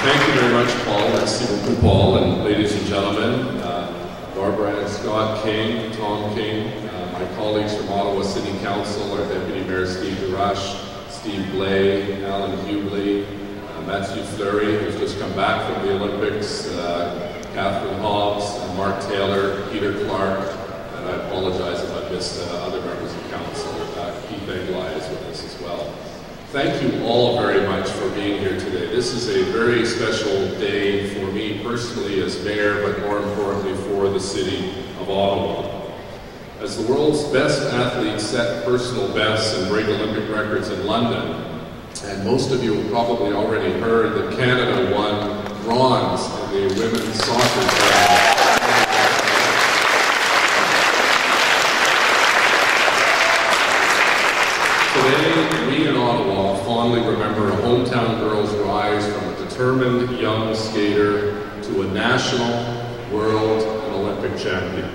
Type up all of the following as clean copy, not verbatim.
Thank you very much, Paul. Merci beaucoup, Paul. And ladies and gentlemen, Barbara and Scott King, Tom King, my colleagues from Ottawa City Council, our Deputy Mayor Steve Durash, Steve Blay, Alan Hughley, Matthew Fleury, who's just come back from the Olympics, Catherine Hobbs, Mark Taylor, Peter Clark, and I apologize if I missed other members of council. Keith Englai is with us as well. Thank you all very much for being here today. This is a very special day for me personally as mayor, but more importantly for the city of Ottawa. As the world's best athletes set personal bests and break Olympic records in London, and most of you have probably already heard that Canada won bronze in the women's soccer tournament. Today, we in Ottawa fondly remember a hometown girl's rise from a determined young skater to a national, world, and Olympic champion.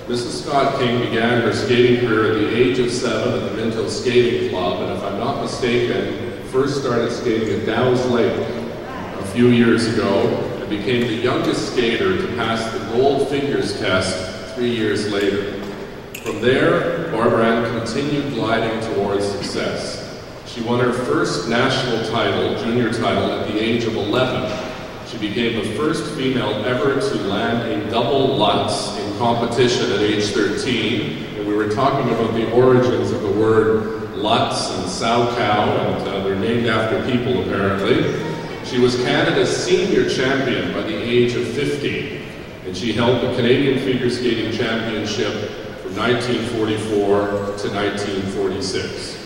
Mrs. Scott King began her skating career at the age of 7 at the Minto Skating Club, and if I'm not mistaken, first started skating at Dow's Lake a few years ago, and became the youngest skater to pass the gold figures test 3 years later. From there, Barbara Ann continued gliding towards success. She won her first national title, junior title, at the age of 11. She became the first female ever to land a double Lutz in competition at age 13. And we were talking about the origins of the word Lutz and Sow Cow, and they're named after people apparently. She was Canada's senior champion by the age of 50, and she held the Canadian Figure Skating Championship from 1944 to 1946.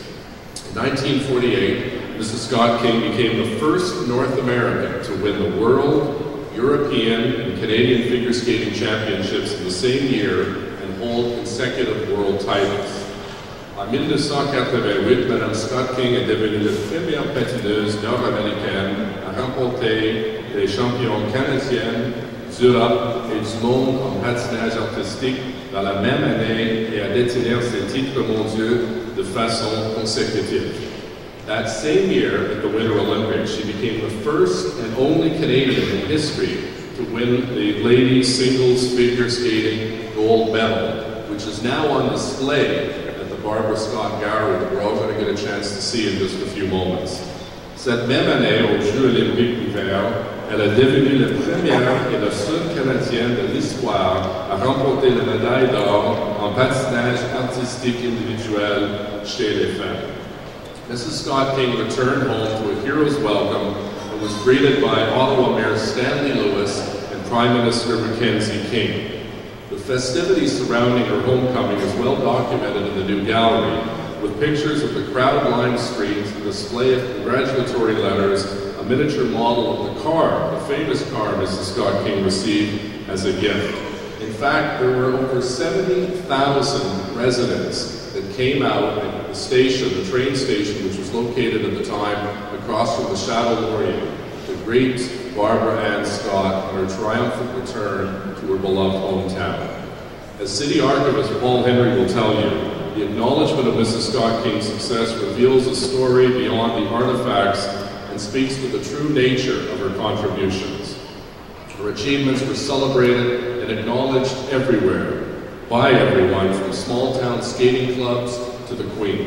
In 1948, Mrs. Scott King became the first North American to win the World, European, and Canadian Figure Skating Championships in the same year and hold consecutive world titles. En 1988, Mme. Scott King est devenue la première patineuse nord-américaine à remporter les champions canadiennes d'Europe et du monde en patinage artistique dans la même année et à détenir ses titres mondiaux de façon consécutive. That same year at the Winter Olympics, she became the first and only Canadian in history to win the ladies singles figure skating gold medal, which is now on display at the Barbara Scott Gallery that we're all going to get a chance to see in just a few moments. Cette même année, aux Jeux olympiques d'hiver, elle est devenue la première et la seule Canadienne de l'histoire à remporter la médaille d'or en patinage artistique individuel chez les femmes. Mrs. Scott King returned home to a hero's welcome and was greeted by Ottawa Mayor Stanley Lewis and Prime Minister Mackenzie King. The festivities surrounding her homecoming is well documented in the new gallery, with pictures of the crowd-lined streets, a display of congratulatory letters, a miniature model of the car, the famous car Mrs. Scott King received as a gift. In fact, there were over 70,000 residents that came out at the station, the train station, which was located at the time across from the Chateau Laurier, to greet Barbara Ann Scott on her triumphant return to her beloved hometown. As City Archivist Paul Henry will tell you, the acknowledgement of Mrs. Scott King's success reveals a story beyond the artifacts and speaks to the true nature of her contributions. Her achievements were celebrated and acknowledged everywhere, by everyone, from small-town skating clubs to the Queen.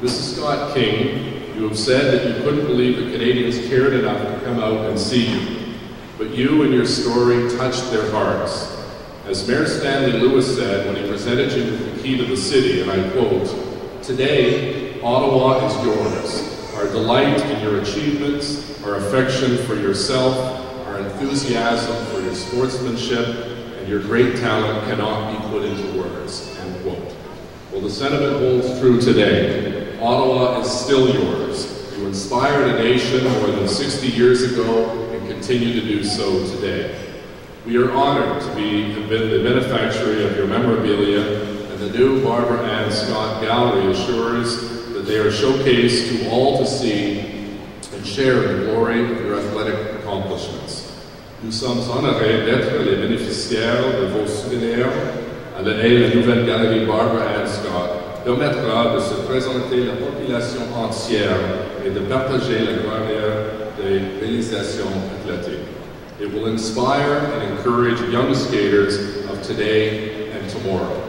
Mrs. Scott King, you have said that you couldn't believe the Canadians cared enough to come out and see you, but you and your story touched their hearts. As Mayor Stanley Lewis said when he presented you with the key to the city, and I quote, "Today, Ottawa is yours. Our delight in your achievements, our affection for yourself, our enthusiasm for your sportsmanship, and your great talent cannot be put into words," end quote. Well, the sentiment holds true today. Ottawa is still yours. You inspired a nation more than 60 years ago and continue to do so today. We are honored to be the benefactor of your memorabilia, and the new Barbara Ann Scott Gallery assures that they are showcased to all to see and share in the glory of your athletic accomplishments. Nous sommes honorés d'être les bénéficiaires de vos souvenirs. À la nouvelle galerie Barbara Ann Scott permettra de se présenter la population entière et de partager la gloire des réalisations athlétiques. It will inspire and encourage young skaters of today and tomorrow.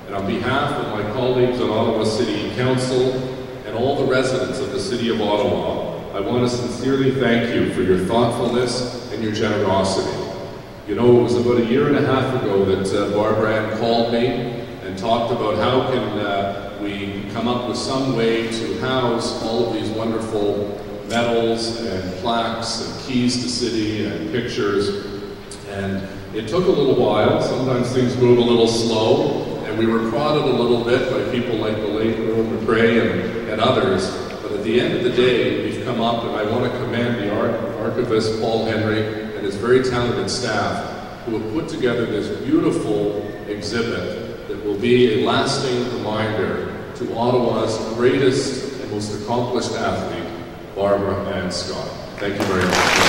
And on behalf of my colleagues on Ottawa City Council and all the residents of the City of Ottawa, I want to sincerely thank you for your thoughtfulness and your generosity. You know, it was about a year and a half ago that Barbara Ann called me and talked about how can we come up with some way to house all of these wonderful medals and plaques and keys to city and pictures. And it took a little while. Sometimes things move a little slow, and we were prodded a little bit by people like the late Earl McRae and others. But at the end of the day, we've come up, and I want to commend the archivist Paul Henry and his very talented staff who have put together this beautiful exhibit that will be a lasting reminder to Ottawa's greatest and most accomplished athlete, Barbara Ann Scott. Thank you very much.